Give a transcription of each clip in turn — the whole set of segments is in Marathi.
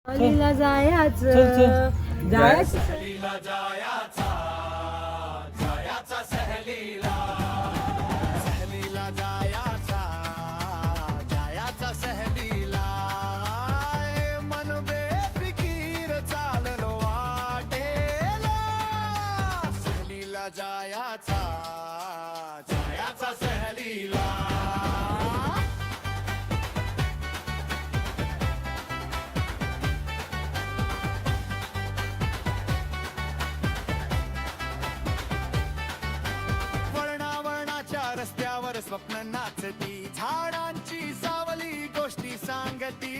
सहलीला जायचं जायचं सहलीला जायचा जायचा सहलीला सहलीला जायचा जायचा सहलीला मन बेफिकीर चाललो वाटेला सहलीला जायचा जायचा सहलीला रस्त्यावर स्वप्न नाचती झाडांची सावली गोष्टी सांगती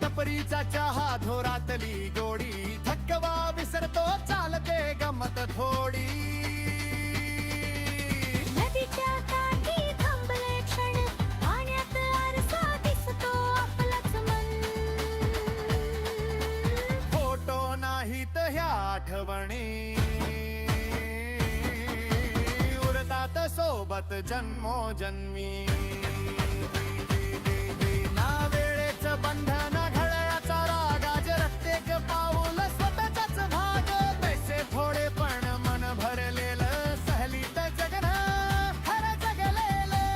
टपरीचा चहा धोरातली गोडी थकवा विसरतो चालते गमत थोडी नदीच्या काठी थांबले क्षण पाण्यात आरसा दिसतो आपलाच मन फोटो नाहीत ह्या आठवणी सोबत जन्मोजन्मी ना वेळेचं बंधन घड्याळाचा रागाज रक्तेक पाऊल स्वतःचाच भाग पैसे थोडे पण मन भरलेलं सहलीत जगणं खरं जगलेलं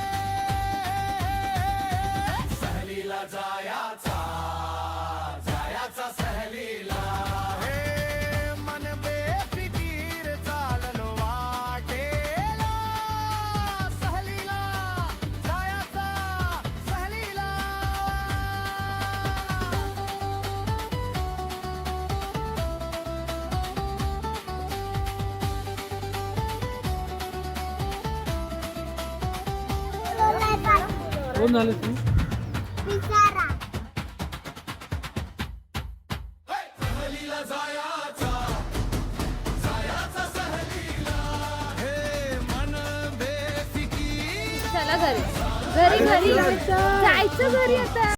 सहलीला जायचा जायचा सहलीला कोण झालं तुम्ही चला घरी घरी घरी जायचं घरी आता